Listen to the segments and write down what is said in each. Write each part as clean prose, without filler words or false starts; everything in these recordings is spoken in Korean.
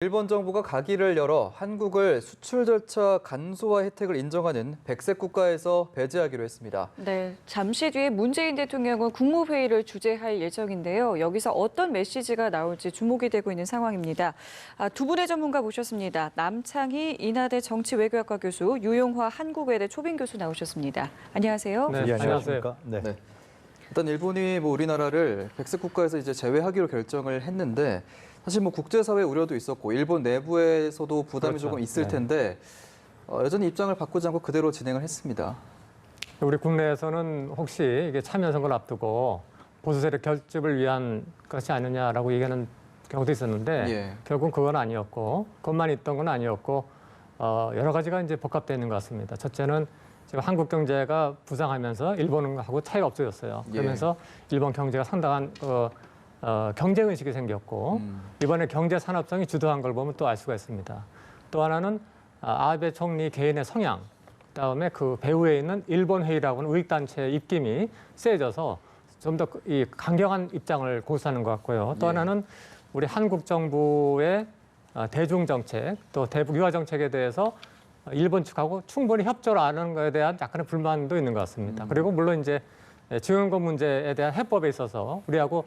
일본 정부가 가기를 열어 한국을 수출 절차 간소화 혜택을 인정하는 백색 국가에서 배제하기로 했습니다. 네, 잠시 뒤에 문재인 대통령은 국무회의를 주재할 예정인데요. 여기서 어떤 메시지가 나올지 주목이 되고 있는 상황입니다. 두 분의 전문가 모셨습니다. 남창희 인하대 정치외교학과 교수, 유용화 한국외대 초빙 교수 나오셨습니다. 안녕하세요. 네, 안녕하세요. 네. 일단 일본이 우리나라를 백색 국가에서 이제 제외하기로 결정을 했는데 사실 국제사회 우려도 있었고 일본 내부에서도 부담이 그렇죠. 조금 있을 네. 텐데 여전히 입장을 바꾸지 않고 그대로 진행을 했습니다. 우리 국내에서는 혹시 이게 참여 선거를 앞두고 보수 세력 결집을 위한 것이 아니냐라고 얘기하는 경우도 있었는데 결국은 그건 아니었고 그것만 있던 건 아니었고 여러 가지가 이제 복합되어 있는 것 같습니다. 첫째는 지금 한국 경제가 부상하면서 일본하고 차이가 없어졌어요. 그러면서 일본 경제가 상당한 경제 의식이 생겼고 이번에 경제 산업성이 주도한 걸 보면 또 알 수가 있습니다. 또 하나는 아베 총리 개인의 성향, 그다음에 그 배후에 있는 일본 회의라고 하는 우익단체의 입김이 세져서 좀 더 이 강경한 입장을 고수하는 것 같고요. 또 하나는 우리 한국 정부의 대중 정책, 또 대북 유화 정책에 대해서 일본 측하고 충분히 협조를 안 하는 것에 대한 약간의 불만도 있는 것 같습니다. 그리고 물론 이제 지원금 문제에 대한 해법에 있어서 우리하고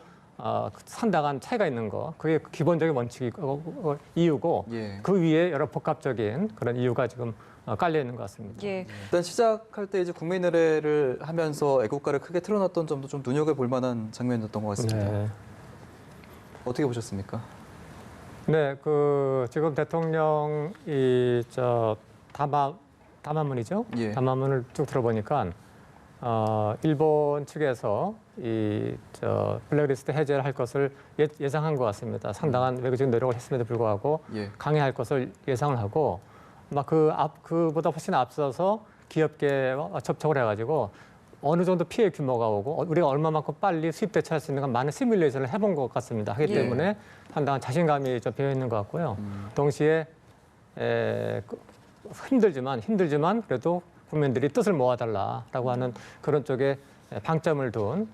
상당한 차이가 있는 거, 그게 기본적인 원칙이고 이유고 그 위에 여러 복합적인 그런 이유가 지금 깔려 있는 것 같습니다. 일단 시작할 때 이제 국민 의례를 하면서 애국가를 크게 틀어놨던 점도 좀 눈여겨볼 만한 장면이었던 것 같습니다. 네. 어떻게 보셨습니까? 네, 지금 대통령이 담화문이죠. 담화문을 쭉 들어보니까 일본 측에서 블랙리스트 해제를 할 것을 예상한 것 같습니다. 상당한 외교적인 노력을 했음에도 불구하고 강행할 것을 예상을 하고 그보다 훨씬 앞서서 기업계 접촉을 해가지고 어느 정도 피해 규모가 오고 우리가 얼마만큼 빨리 수입 대처할 수 있는가 많은 시뮬레이션을 해본 것 같습니다. 하기 때문에 상당한 자신감이 좀 배어 있는 것 같고요. 동시에 힘들지만 그래도 국민들이 뜻을 모아달라라고 하는 그런 쪽에 방점을 둔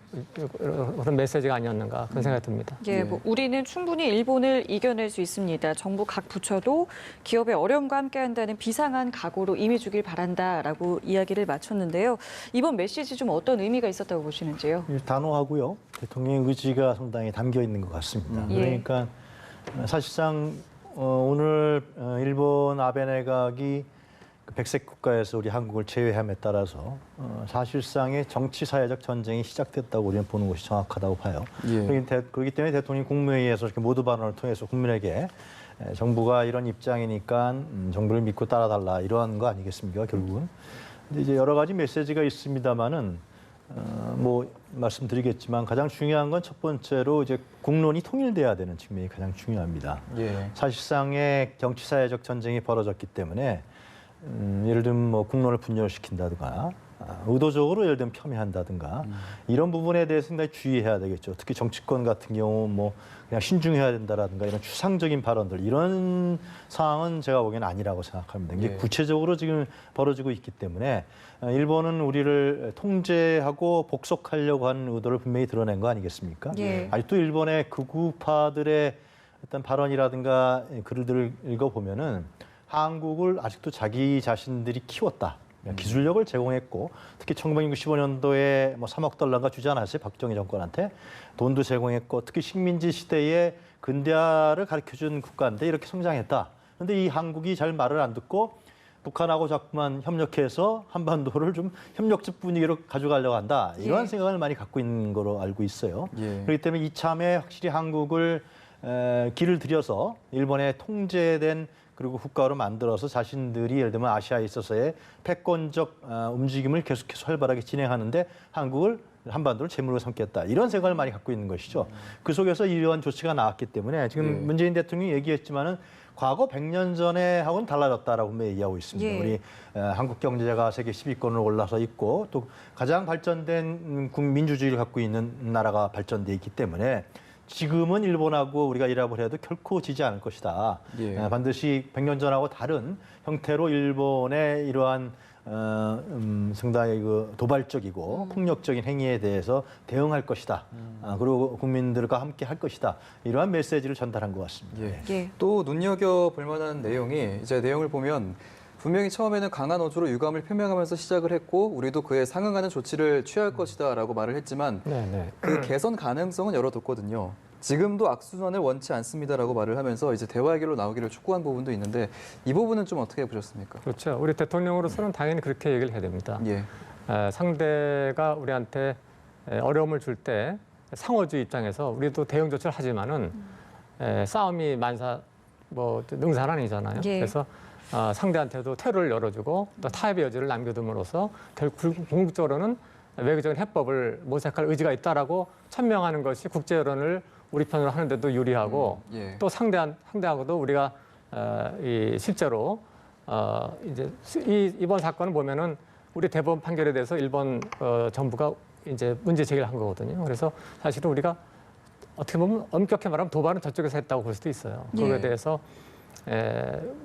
그런 메시지가 아니었는가 그런 생각이 듭니다. 우리는 충분히 일본을 이겨낼 수 있습니다. 정부 각 부처도 기업의 어려움과 함께한다는 비상한 각오로 임해주길 바란다라고 이야기를 마쳤는데요. 이번 메시지 좀 어떤 의미가 있었다고 보시는지요? 단호하고요. 대통령의 의지가 상당히 담겨 있는 것 같습니다. 그러니까 사실상 오늘 일본 아베 내각이 백색 국가에서 우리 한국을 제외함에 따라서 사실상의 정치 사회적 전쟁이 시작됐다고 우리는 보는 것이 정확하다고 봐요. 그렇기 때문에 대통령이 국무회의에서 이렇게 모두 발언을 통해서 국민에게 정부가 이런 입장이니까 정부를 믿고 따라달라 이러한 거 아니겠습니까? 결국은. 근데 이제 여러 가지 메시지가 있습니다만은 말씀드리겠지만 가장 중요한 건 첫 번째로 이제 국론이 통일돼야 되는 측면이 가장 중요합니다. 사실상의 정치 사회적 전쟁이 벌어졌기 때문에 예를 들면 국론을 분열시킨다든가 의도적으로 예를 들면 폄훼한다든가 이런 부분에 대해서 상당히 주의해야 되겠죠. 특히 정치권 같은 경우 그냥 신중해야 된다라든가 이런 추상적인 발언들 이런 상황은 제가 보기에는 아니라고 생각합니다. 이게 구체적으로 지금 벌어지고 있기 때문에 일본은 우리를 통제하고 복속하려고 하는 의도를 분명히 드러낸 거 아니겠습니까? 아직도 일본의 극우파들의 어떤 발언이라든가 글들을 읽어보면은 한국을 아직도 자기 자신들이 키웠다. 기술력을 제공했고 특히 1965년도에 3억 달러가 주지 않았어요. 박정희 정권한테. 돈도 제공했고 특히 식민지 시대에 근대화를 가르쳐준 국가인데 이렇게 성장했다. 그런데 이 한국이 잘 말을 안 듣고 북한하고 자꾸만 협력해서 한반도를 좀 협력적 분위기로 가져가려고 한다. 이런 생각을 많이 갖고 있는 거로 알고 있어요. 그렇기 때문에 이참에 확실히 한국을 길을 들여서 일본에 통제된 그리고 국가로 만들어서 자신들이 예를 들면 아시아에 있어서의 패권적 움직임을 계속해서 활발하게 진행하는데 한반도를 제물로 삼겠다. 이런 생각을 많이 갖고 있는 것이죠. 그 속에서 이러한 조치가 나왔기 때문에 지금 문재인 대통령이 얘기했지만은 과거 100년 전에 하고는 달라졌다라고 분명히 얘기하고 있습니다. 우리 한국 경제가 세계 10위권으로 올라서 있고 또 가장 발전된 민주주의를 갖고 있는 나라가 발전돼 있기 때문에 지금은 일본하고 우리가 일합을 해도 결코 지지 않을 것이다. 반드시 100년 전하고 다른 형태로 일본의 이러한 상당히 그 도발적이고 폭력적인 행위에 대해서 대응할 것이다. 그리고 국민들과 함께 할 것이다. 이러한 메시지를 전달한 것 같습니다. 예. 예. 또 눈여겨볼 만한 내용이 이제 내용을 보면 분명히 처음에는 강한 어조로 유감을 표명하면서 시작을 했고 우리도 그에 상응하는 조치를 취할 것이다라고 말을 했지만 그 개선 가능성은 열어뒀거든요. 지금도 악순환을 원치 않습니다라고 말을 하면서 이제 대화의 길로 나오기를 촉구한 부분도 있는데 이 부분은 좀 어떻게 보셨습니까? 그렇죠. 우리 대통령으로서는 당연히 그렇게 얘기를 해야 됩니다. 예. 상대가 우리한테 어려움을 줄 때 상호주의 입장에서 우리도 대응 조치를 하지만은 싸움이 능사는 아니잖아요. 예. 그래서 상대한테도 퇴로를 열어주고 또 타협의 여지를 남겨둠으로써 결국 궁극적으로는 외교적인 해법을 모색할 의지가 있다라고 천명하는 것이 국제 여론을 우리 편으로 하는데도 유리하고 예. 또 상대하고도 우리가 실제로 이제 이번 사건을 보면은 우리 대법원 판결에 대해서 일본 정부가 이제 문제 제기를 한 거거든요. 그래서 사실은 우리가 어떻게 보면 엄격히 말하면 도발은 저쪽에서 했다고 볼 수도 있어요. 그거에 예. 대해서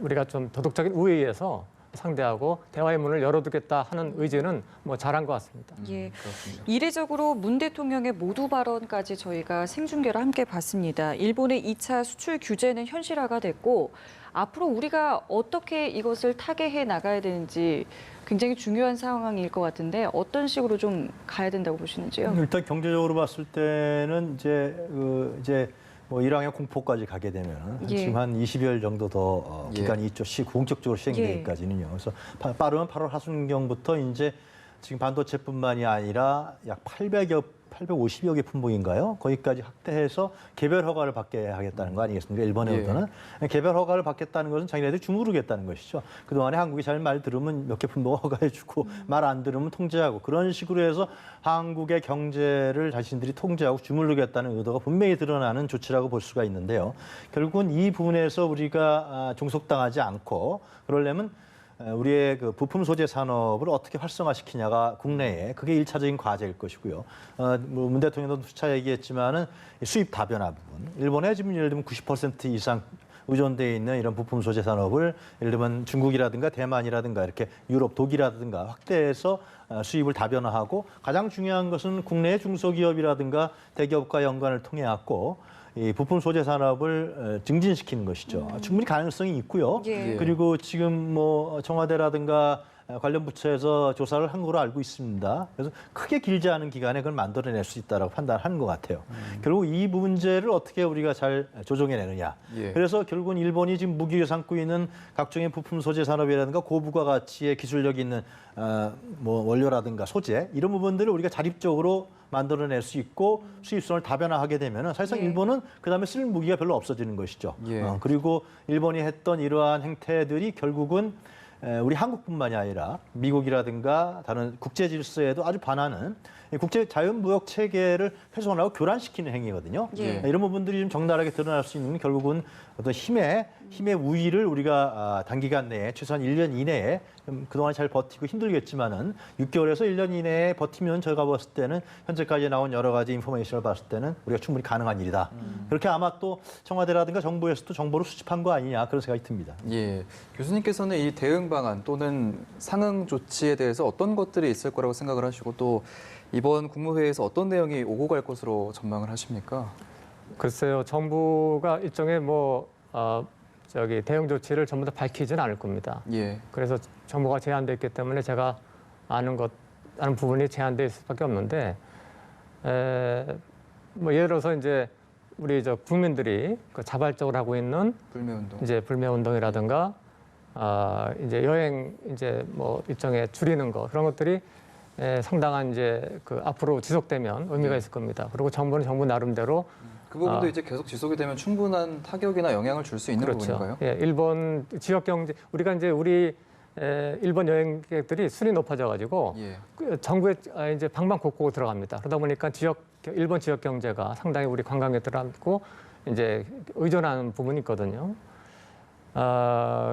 우리가 좀 도덕적인 우위에서 상대하고 대화의 문을 열어두겠다 하는 의지는 뭐 잘한 것 같습니다. 예. 그렇습니다. 이례적으로 문 대통령의 모두 발언까지 저희가 생중계로 함께 봤습니다. 일본의 2차 수출 규제는 현실화가 됐고 앞으로 우리가 어떻게 이것을 타개해 나가야 되는지 굉장히 중요한 상황일 것 같은데 어떤 식으로 좀 가야 된다고 보시는지요? 일단 경제적으로 봤을 때는 이제 뭐 일왕의 공포까지 가게 되면 예. 지금 한 20여일 정도 더 예. 기간이 있죠. 공적으로 시행되기까지는요. 그래서 빠르면 8월 하순경부터 이제 지금 반도체뿐만이 아니라 약 850여 개 품목인가요? 거기까지 확대해서 개별 허가를 받게 하겠다는 거 아니겠습니까? 일본에부터는. 개별 허가를 받겠다는 것은 자기네들이 주무르겠다는 것이죠. 그동안에 한국이 잘 말 들으면 몇 개 품목을 허가해주고 말 안 들으면 통제하고 그런 식으로 해서 한국의 경제를 자신들이 통제하고 주무르겠다는 의도가 분명히 드러나는 조치라고 볼 수가 있는데요. 결국은 이 부분에서 우리가 종속당하지 않고 그러려면 우리의 그 부품 소재 산업을 어떻게 활성화시키냐가 국내에 그게 일차적인 과제일 것이고요. 문 대통령도 수차 얘기했지만은 수입 다변화 부분. 일본에 지금 예를 들면 90% 이상 의존돼 있는 이런 부품 소재 산업을 예를 들면 중국이라든가 대만이라든가 이렇게 유럽, 독일이라든가 확대해서 수입을 다변화하고 가장 중요한 것은 국내의 중소기업이라든가 대기업과 연관을 통해 갖고 이 부품 소재 산업을 증진시키는 것이죠. 충분히 가능성이 있고요. 예. 그리고 지금 뭐 청와대라든가 관련 부처에서 조사를 한 걸로 알고 있습니다. 그래서 크게 길지 않은 기간에 그걸 만들어낼 수 있다고 판단하는 것 같아요. 결국 이 문제를 어떻게 우리가 잘 조정해내느냐. 예. 그래서 결국은 일본이 지금 무기를 삼고 있는 각종의 부품 소재 산업이라든가 고부가 가치의 기술력 있는 뭐 원료라든가 소재 이런 부분들을 우리가 자립적으로 만들어낼 수 있고 수입선을 다변화하게 되면 사실상 예. 일본은 그다음에 쓸 무기가 별로 없어지는 것이죠. 예. 그리고 일본이 했던 이러한 행태들이 결국은 우리 한국뿐만이 아니라 미국이라든가 다른 국제 질서에도 아주 반하는 국제 자유무역 체계를 훼손하고 교란시키는 행위거든요. 예. 이런 부분들이 좀 적나라하게 드러날 수 있는 결국은 어떤 힘의 우위를 우리가 단기간 내에 최소한 1년 이내에 그동안 잘 버티고 힘들겠지만은 6개월에서 1년 이내에 버티면 제가 봤을 때는 현재까지 나온 여러 가지 인포메이션을 봤을 때는 우리가 충분히 가능한 일이다. 그렇게 아마 또 청와대라든가 정부에서도 정보를 수집한 거 아니냐 그런 생각이 듭니다. 예. 교수님께서는 이 대응 방안 또는 상응 조치에 대해서 어떤 것들이 있을 거라고 생각을 하시고 또 이번 국무회의에서 어떤 내용이 오고 갈 것으로 전망을 하십니까? 글쎄요, 정부가 일종의 대응 조치를 전부 다 밝히지는 않을 겁니다. 예. 그래서 정보가 제한돼 있기 때문에 제가 아는 부분이 제한돼 있을 수밖에 없는데, 예를 들어서 이제 우리 국민들이 자발적으로 하고 있는 불매운동. 이제 불매운동이라든가, 이제 여행 일정에 줄이는 거 그런 것들이 상당한 앞으로 지속되면 의미가 있을 겁니다. 그리고 정부는 정부 나름대로 그 부분도 이제 계속 지속이 되면 충분한 타격이나 영향을 줄 수 있는 그렇죠. 부분인가요? 예, 일본 지역 경제 우리가 이제 일본 여행객들이 순위 높아져가지고 예. 정부에 이제 방방곡곡 들어갑니다. 그러다 보니까 일본 지역 경제가 상당히 우리 관광객들하고 이제 의존하는 부분이 있거든요.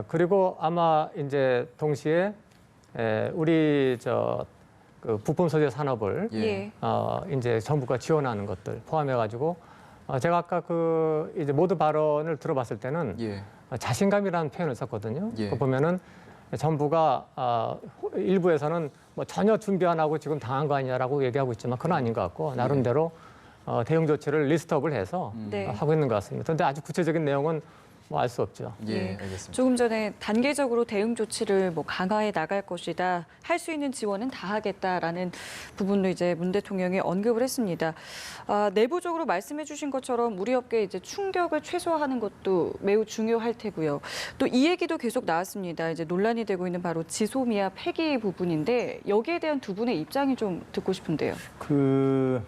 그리고 아마 이제 동시에 우리 그 부품 소재 산업을 예. 이제 정부가 지원하는 것들 포함해가지고 제가 아까 이제 모두 발언을 들어봤을 때는 예. 자신감이라는 표현을 썼거든요. 예. 그거 보면은 정부가 일부에서는 뭐 전혀 준비 안 하고 지금 당한 거 아니냐라고 얘기하고 있지만 그건 아닌 것 같고 나름대로 대응 조치를 리스트업을 해서 네. 하고 있는 것 같습니다. 그런데 아주 구체적인 내용은 뭐 알 수 없죠. 예, 알겠습니다. 조금 전에 단계적으로 대응 조치를 뭐 강화해 나갈 것이다. 할 수 있는 지원은 다 하겠다라는 부분도 이제 문 대통령이 언급을 했습니다. 내부적으로 말씀해 주신 것처럼 우리 업계에 이제 충격을 최소화하는 것도 매우 중요할 테고요. 또 이 얘기도 계속 나왔습니다. 이제 논란이 되고 있는 바로 지소미아 폐기 부분인데 여기에 대한 두 분의 입장이 좀 듣고 싶은데요. 그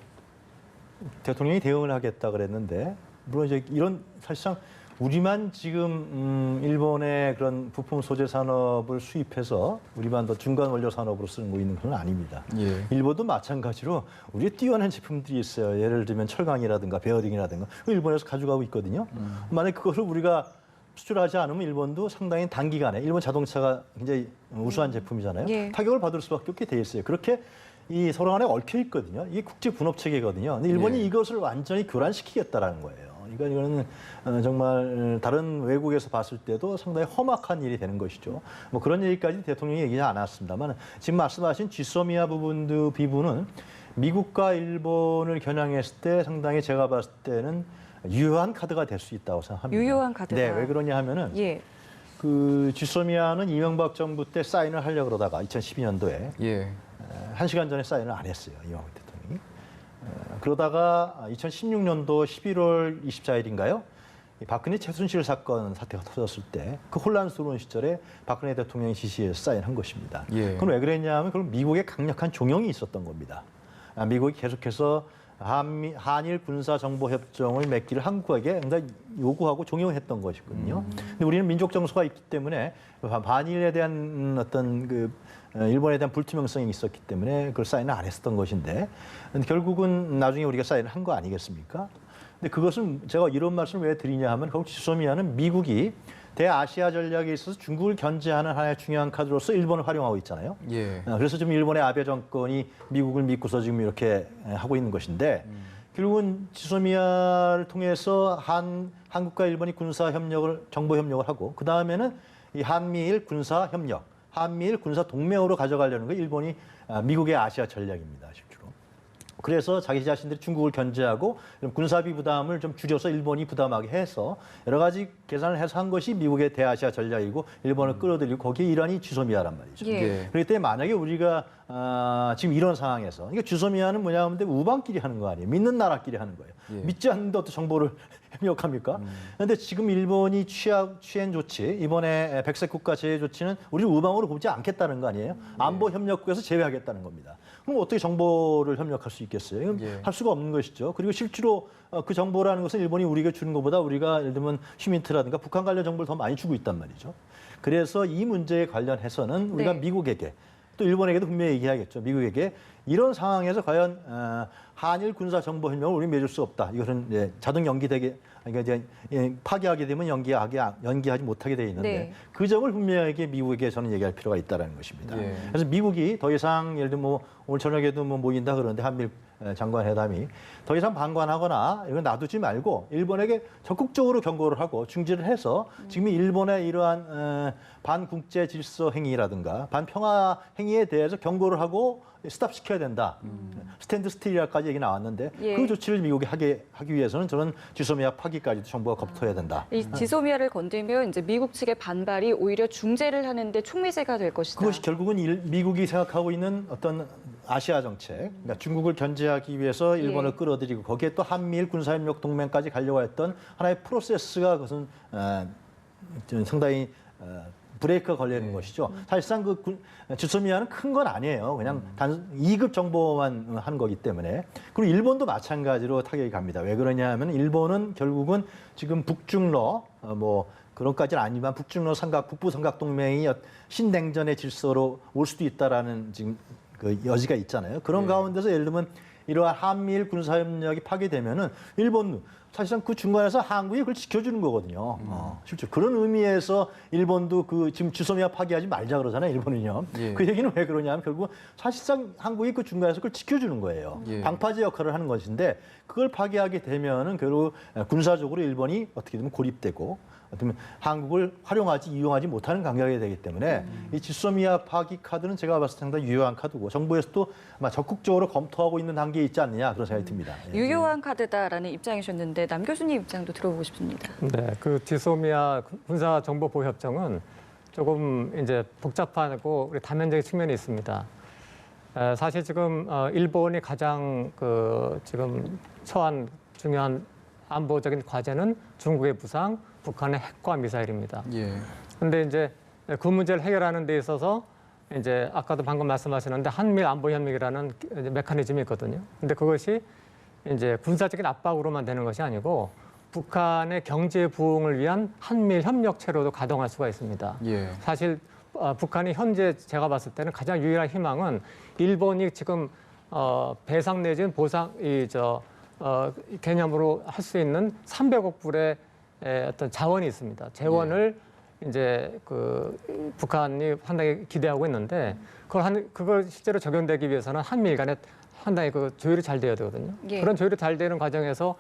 대통령이 대응을 하겠다 그랬는데 물론 이제 이런 사실상 우리만 지금 일본의 그런 부품 소재 산업을 수입해서 우리만 더 중간 원료 산업으로 쓰고 있는 건 아닙니다. 예. 일본도 마찬가지로 우리 뛰어난 제품들이 있어요. 예를 들면 철강이라든가 베어링이라든가 일본에서 가져가고 있거든요. 만약 그거를 우리가 수출하지 않으면 일본도 상당히 단기간에 일본 자동차가 굉장히 우수한 제품이잖아요. 예. 타격을 받을 수밖에 없게 돼 있어요. 그렇게 이 서로 간에 얽혀 있거든요. 이게 국제 분업 체계거든요. 근데 일본이 예. 이것을 완전히 교란시키겠다라는 거예요. 이거는 정말 다른 외국에서 봤을 때도 상당히 험악한 일이 되는 것이죠. 뭐 그런 얘기까지 대통령이 얘기하지 않았습니다만 지금 말씀하신 지소미아 비부는 미국과 일본을 겨냥했을 때 상당히 제가 봤을 때는 유효한 카드가 될 수 있다고 생각합니다. 유효한 카드가. 네, 왜 그러냐 하면은 예. 그 지소미아는 이명박 정부 때 사인을 하려고 그러다가 2012년도에 예. 1시간 전에 사인을 안 했어요. 이명박 대통령이. 그러다가 2016년도 11월 24일인가요? 박근혜 최순실 사건 사태가 터졌을 때 그 혼란스러운 시절에 박근혜 대통령이 지시해서 사인한 것입니다. 예. 그건 왜 그랬냐면 그럼 미국의 강력한 종용이 있었던 겁니다. 미국이 계속해서 한일 군사정보협정을 맺기를 한국에게 굉장히 요구하고 종용했던 것이거든요. 근데 우리는 민족 정서가 있기 때문에 반일에 대한 어떤 그 일본에 대한 불투명성이 있었기 때문에 그걸 사인을 안 했었던 것인데 근데 결국은 나중에 우리가 사인을 한 거 아니겠습니까? 근데 그것은 제가 이런 말씀을 왜 드리냐 하면 결국 지소미아는 미국이 대아시아 전략에 있어서 중국을 견제하는 하나의 중요한 카드로서 일본을 활용하고 있잖아요. 예. 그래서 지금 일본의 아베 정권이 미국을 믿고서 지금 이렇게 하고 있는 것인데 결국은 지소미아를 통해서 한국과 일본이 군사 협력을 정보 협력을 하고 그 다음에는 이 한미일 군사 협력, 한미일 군사 동맹으로 가져가려는 게 일본이 미국의 아시아 전략입니다. 실제로. 그래서 자기 자신들이 중국을 견제하고 군사비 부담을 좀 줄여서 일본이 부담하게 해서 여러 가지 계산을 해서 한 것이 미국의 대아시아 전략이고 일본을 끌어들이고 거기에 일환이 지소미아란 말이죠. 예. 그렇기 때문에 만약에 우리가 지금 이런 상황에서 그러니까 지소미아는 뭐냐 하면 우방끼리 하는 거 아니에요. 믿는 나라끼리 하는 거예요. 예. 믿지 않는데 어떤 정보를 협력합니까? 그런데 지금 일본이 취한 조치, 이번에 백색 국가 제외 조치는 우리를 우방으로 보지 않겠다는 거 아니에요? 안보 협력국에서 제외하겠다는 겁니다. 그럼 어떻게 정보를 협력할 수 있겠어요? 예. 할 수가 없는 것이죠. 그리고 실제로 그 정보라는 것은 일본이 우리에게 주는 것보다 우리가 예를 들면 휴민트라든가 북한 관련 정보를 더 많이 주고 있단 말이죠. 그래서 이 문제에 관련해서는 우리가 네. 미국에게 또 일본에게도 분명히 얘기하겠죠. 미국에게 이런 상황에서 과연 한일 군사 정보 협력을 우리 맺을 수 없다. 이것은 자동 연기되게 그러니까 이제 파기하게 되면 연기하지 못하게 돼 있는데 네. 그 점을 분명하게 미국에게 저는 얘기할 필요가 있다는 것입니다. 예. 그래서 미국이 더 이상 예를 들면 오늘 저녁에도 모인다 그러는데 한미일 장관회담이 더 이상 방관하거나 이건 놔두지 말고 일본에게 적극적으로 경고를 하고 중지를 해서 지금 일본의 이러한 반국제 질서 행위라든가 반평화 행위에 대해서 경고를 하고 스탑시켜야 된다. 스탠드 스틸이라까지 얘기 나왔는데 예. 그 조치를 미국이 하기 위해서는 저는 지소미아 파기까지도 정부가 검토해야 된다. 이 지소미아를 건들면 이제 미국 측의 반발이 오히려 중재를 하는데 촉매제가 될 것이다. 그것이 결국은 미국이 생각하고 있는 어떤 아시아 정책, 그러니까 중국을 견제하기 위해서 일본을 예. 끌어들이고 거기에 또 한미일 군사협력 동맹까지 가려고 했던 하나의 프로세스가 그것은 상당히 브레이크가 걸리는 것이죠. 사실상 지소미아는 큰 건 아니에요. 그냥 단 2급 정보만 한 거기 때문에. 그리고 일본도 마찬가지로 타격이 갑니다. 왜 그러냐 하면 일본은 결국은 지금 북중러 그런까지는 아니지만 북중러 북부 삼각 동맹이 신냉전의 질서로 올 수도 있다라는 지금 그 여지가 있잖아요. 그런 가운데서 예를 들면 이러한 한미일 군사협력이 파괴되면은 일본도 사실상 그 중간에서 한국이 그걸 지켜주는 거거든요. 실제 그런 의미에서 일본도 지금 지소미아 파괴하지 말자 그러잖아요. 일본은요. 예. 그 얘기는 왜 그러냐면 결국 사실상 한국이 그 중간에서 그걸 지켜주는 거예요. 예. 방파제 역할을 하는 것인데 그걸 파괴하게 되면은 결국 군사적으로 일본이 어떻게 되면 고립되고 어쩌면 한국을 이용하지 못하는 관계가 되기 때문에 이 지소미아 파기 카드는 제가 봤을 때 상당히 유효한 카드고 정부에서도 아마 적극적으로 검토하고 있는 단계에 있지 않느냐 그런 생각이 듭니다. 유효한 카드다라는 입장이셨는데 남 교수님 입장도 들어보고 싶습니다. 네, 그 지소미아 군사정보보호협정은 조금 이제 복잡하고 우리 다면적인 측면이 있습니다. 사실 지금 일본이 가장 지금 처한 중요한 안보적인 과제는 중국의 무상, 북한의 핵과 미사일입니다. 그런데 이제 그 문제를 해결하는 데 있어서 이제 아까도 방금 말씀하셨는데 한미 안보 협력이라는 메커니즘이 있거든요. 근데 그것이 이제 군사적인 압박으로만 되는 것이 아니고 북한의 경제 부흥을 위한 한미 협력체로도 가동할 수가 있습니다. 사실 북한이 현재 제가 봤을 때는 가장 유일한 희망은 일본이 지금 배상 내지는 보상 개념으로 할 수 있는 300억 불의 어떤 자원이 있습니다. 재원을 이제 북한이 상당히 기대하고 있는데 그걸 실제로 적용되기 위해서는 한미일 간에 상당히 조율이 잘 돼야 되거든요. 그런 조율이 잘 되는 과정에서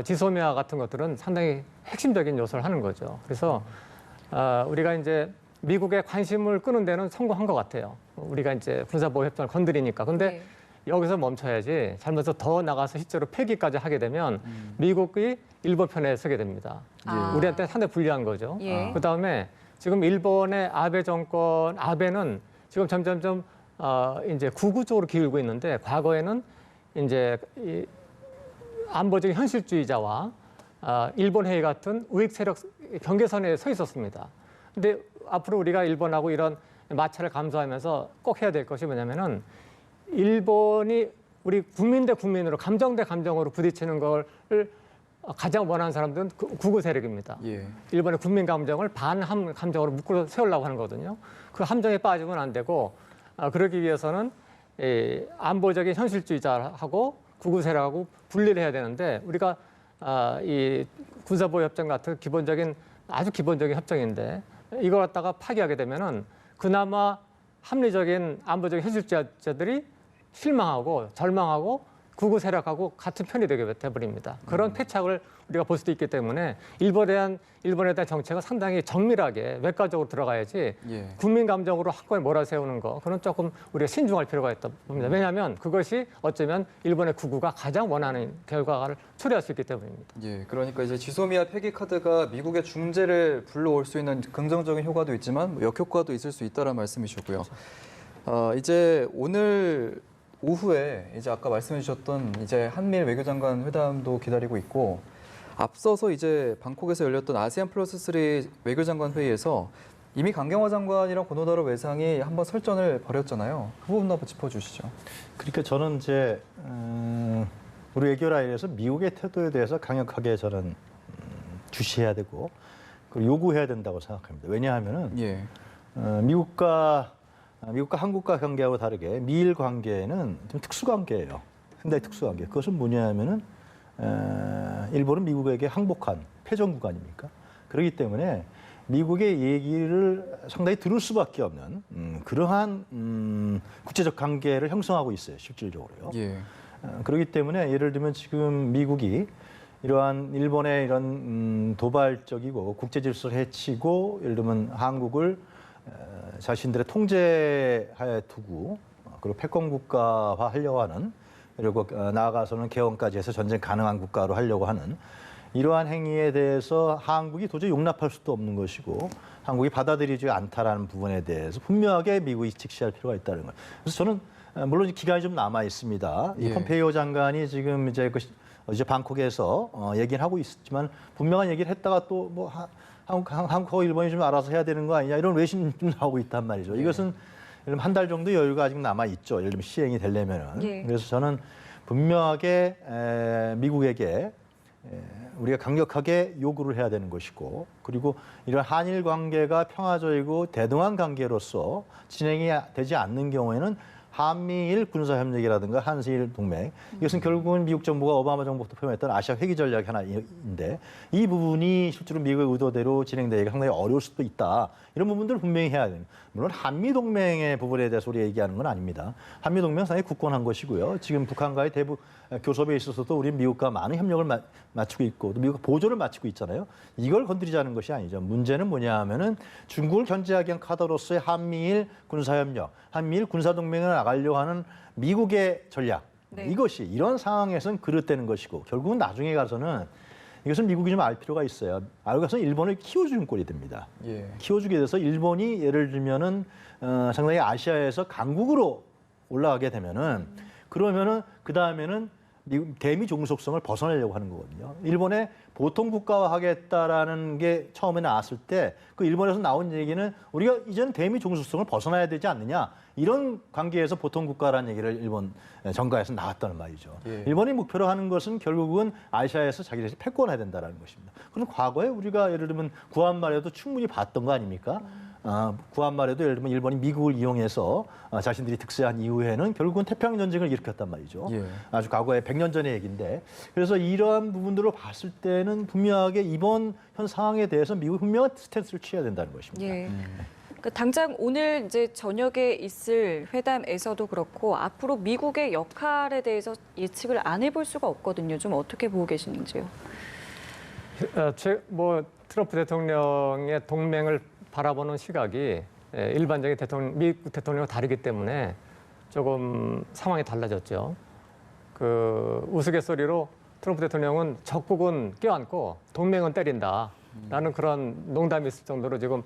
지소미아 같은 것들은 상당히 핵심적인 요소를 하는 거죠. 그래서 우리가 이제 미국의 관심을 끄는 데는 성공한 것 같아요. 우리가 이제 군사보호협정을 건드리니까. 근데 여기서 멈춰야지 잘못해서 더 나가서 실제로 폐기까지 하게 되면 미국이 일본 편에 서게 됩니다. 우리한테 상당히 불리한 거죠. 그다음에 지금 일본의 아베 정권, 아베는 지금 점점점 이제 구구 쪽으로 기울고 있는데 과거에는 이제 안보적인 현실주의자와 일본 회의 같은 우익 세력 경계선에 서 있었습니다. 근데 앞으로 우리가 일본하고 이런 마찰을 감수하면서 꼭 해야 될 것이 뭐냐면은 일본이 우리 국민 대 국민으로 감정 대 감정으로 부딪히는 걸 가장 원하는 사람들은 구구 세력입니다. 일본의 국민 감정을 반함 감정으로 묶어 세우려고 하는 거거든요. 그 함정에 빠지면 안 되고 그러기 위해서는 안보적인 현실주의자하고 구구 세력하고 분리를 해야 되는데 우리가 이 군사보호 협정 같은 아주 기본적인 협정인데 이걸 갖다가 파기하게 되면은 그나마 합리적인 안보적인 현실주의자들이 실망하고 절망하고 구구 세력하고 같은 편이 되게 돼버립니다. 그런 패착을 우리가 볼 수도 있기 때문에 일본에 대한 정책은 상당히 정밀하게 외과적으로 들어가야지 국민 감정으로 한꺼번에 몰아세우는 거 그건 조금 우리가 신중할 필요가 있다 봅니다. 왜냐하면 그것이 어쩌면 일본의 구구가 가장 원하는 결과를 초래할 수 있기 때문입니다. 그러니까 이제 지소미아 폐기 카드가 미국의 중재를 불러올 수 있는 긍정적인 효과도 있지만 역효과도 있을 수 있다는 말씀이셨고요. 이제 오늘 오후에 이제 아까 말씀해 주셨던 이제 한미일 외교장관 회담도 기다리고 있고 앞서서 이제 방콕에서 열렸던 아세안 플러스 3 외교장관 회의에서 이미 강경화 장관이랑 고노다로 외상이 한번 설전을 벌였잖아요. 그 부분도 한번 짚어주시죠. 그러니까 저는 이제 우리 외교 라인에서 미국의 태도에 대해서 강력하게 저는 주시해야 되고 그리고 요구해야 된다고 생각합니다. 왜냐하면은 미국과 한국과 관계하고 다르게 미일 관계는 좀 특수 관계예요. 상당히 특수 관계. 그것은 뭐냐면은 일본은 미국에게 항복한 패전 국가입니까? 그렇기 때문에 미국의 얘기를 상당히 들을 수밖에 없는 그러한 국제적 관계를 형성하고 있어요. 실질적으로요. 그렇기 때문에 예를 들면 지금 미국이 이러한 일본의 이런 도발적이고 국제 질서를 해치고 예를 들면 한국을 자신들의 통제하에 두고 그리고 패권 국가화 하려고 하는 그리고 나아가서는 개헌까지 해서 전쟁 가능한 국가로 하려고 하는 이러한 행위에 대해서 한국이 도저히 용납할 수도 없는 것이고 한국이 받아들이지 않다라는 부분에 대해서 분명하게 미국이 직시할 필요가 있다는 거예요. 그래서 저는 물론 기간이 좀 남아 있습니다. 이 폼페이오 장관이 지금 이제 방콕에서 얘기를 하고 있었지만 분명한 얘기를 했다가 또 뭐 한국하고 일본이 좀 알아서 해야 되는 거 아니냐 이런 외신 좀 나오고 있단 말이죠. 이것은 한 달 정도 여유가 아직 남아 있죠. 예를 들면 시행이 되려면은. 그래서 저는 분명하게 미국에게 우리가 강력하게 요구를 해야 되는 것이고 그리고 이런 한일 관계가 평화적이고 대등한 관계로서 진행이 되지 않는 경우에는 한미일 군사협력이라든가 한미일 동맹 이것은 결국은 미국 정부가 오바마 정부부터 표명했던 아시아 회귀 전략 하나인데 이 부분이 실제로 미국의 의도대로 진행되기가 상당히 어려울 수도 있다. 이런 부분들을 분명히 해야 됩니다. 물론 한미 동맹의 부분에 대해서 우리 얘기하는 건 아닙니다. 한미 동맹은 상당히 굳건한 것이고요. 지금 북한과의 대북 교섭에 있어서도 우리 미국과 많은 협력을 맞추고 있고 또 미국과 보조를 맞추고 있잖아요. 이걸 건드리자는 것이 아니죠. 문제는 뭐냐 하면은 중국을 견제하기 위한 카드로서의 한미일 군사협력, 한미일 군사동맹을 나가려고 하는 미국의 전략. 네. 이것이 이런 상황에서는 그릇되는 것이고 결국은 나중에 가서는 이것은 미국이 좀 알 필요가 있어요. 알고 가서 일본을 키워주는 꼴이 됩니다. 예. 키워주게 돼서 일본이 예를 들면은 상당히 아시아에서 강국으로 올라가게 되면은 그러면은 그 다음에는 대미 종속성을 벗어내려고 하는 거거든요. 일본의 보통 국가화하겠다라는 게 처음에 나왔을 때 그 일본에서 나온 얘기는 우리가 이제는 대미 종속성을 벗어나야 되지 않느냐 이런 관계에서 보통 국가라는 얘기를 일본 정가에서 나왔다는 말이죠. 예. 일본이 목표로 하는 것은 결국은 아시아에서 자기들이 패권해야 된다는 것입니다. 그럼 과거에 우리가 예를 들면 구한말에도 충분히 봤던 거 아닙니까? 구한말에도 예를 들면 일본이 미국을 이용해서 자신들이 득세한 이후에는 결국은 태평양 전쟁을 일으켰단 말이죠. 예. 아주 과거에 100년 전의 얘기인데 그래서 이러한 부분들을 봤을 때는 분명하게 이번 현 상황에 대해서 미국이 분명한 스탠스를 취해야 된다는 것입니다. 예. 그러니까 당장 오늘 이제 저녁에 있을 회담에서도 그렇고 앞으로 미국의 역할에 대해서 예측을 안 해볼 수가 없거든요. 좀 어떻게 보고 계시는지요? 트럼프 대통령의 동맹을 바라보는 시각이 일반적인 미국 대통령과 다르기 때문에 조금 상황이 달라졌죠. 그 우스갯소리로 트럼프 대통령은 적국은 껴안고 동맹은 때린다라는 그런 농담이 있을 정도로 지금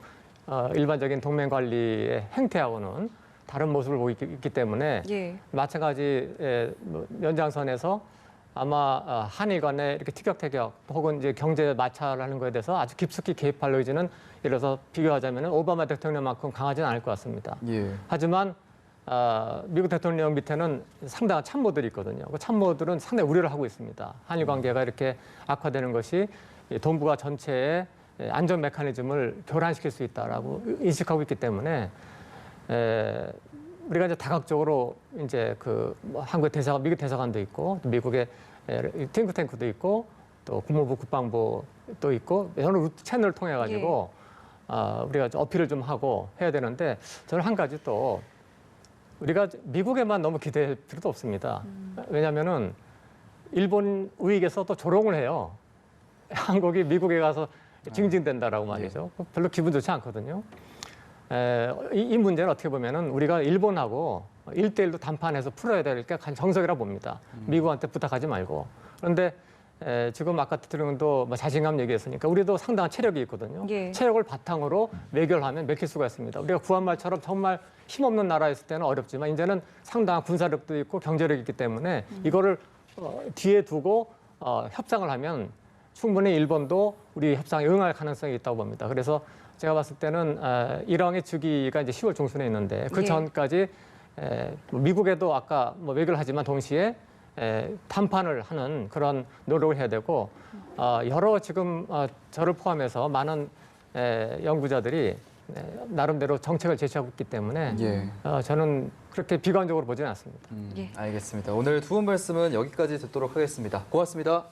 일반적인 동맹 관리의 행태하고는 다른 모습을 보이고 있기 때문에 예. 마찬가지 연장선에서 아마 한일 간에 이렇게 티격태격 혹은 이제 경제 마찰하는 거에 대해서 아주 깊숙이 개입할 의지는 예를 들어서 비교하자면 오바마 대통령만큼 강하지는 않을 것 같습니다. 예. 하지만 미국 대통령 밑에는 상당한 참모들이 있거든요. 그 참모들은 상당히 우려를 하고 있습니다. 한일 관계가 이렇게 악화되는 것이 동북아 전체의 안전 메커니즘을 교란시킬 수 있다라고 인식하고 있기 때문에 우리가 이제 다각적으로 이제 한국의 미국 대사관도 있고 또 미국의 탱크도 있고 또 국무부 국방부도 있고 여러 채널을 통해 가지고 우리가 어필을 좀 하고 해야 되는데 저는 한 가지 또 우리가 미국에만 너무 기대할 필요도 없습니다. 왜냐하면은 일본 우익에서 또 조롱을 해요. 한국이 미국에 가서 징징댄다라고 말이죠. 별로 기분 좋지 않거든요. 이 문제는 어떻게 보면은 우리가 일본하고 1대1로 담판해서 풀어야 될 게 정석이라 봅니다. 미국한테 부탁하지 말고. 그런데 지금 아까 대통령도 자신감 얘기했으니까 우리도 상당한 체력이 있거든요. 예. 체력을 바탕으로 매결하면 맥힐 수가 있습니다. 우리가 구한말처럼 정말 힘없는 나라였을 때는 어렵지만 이제는 상당한 군사력도 있고 경제력이 있기 때문에 이거를 뒤에 두고 협상을 하면 충분히 일본도 우리 협상에 응할 가능성이 있다고 봅니다. 그래서 제가 봤을 때는 일왕의 주기가 이제 10월 중순에 있는데 그 전까지 미국에도 아까 외교를 하지만 동시에 담판을 하는 그런 노력을 해야 되고 여러 지금 저를 포함해서 많은 연구자들이 나름대로 정책을 제시하고 있기 때문에 저는 그렇게 비관적으로 보지는 않습니다. 예. 알겠습니다. 오늘 두 분 말씀은 여기까지 듣도록 하겠습니다. 고맙습니다.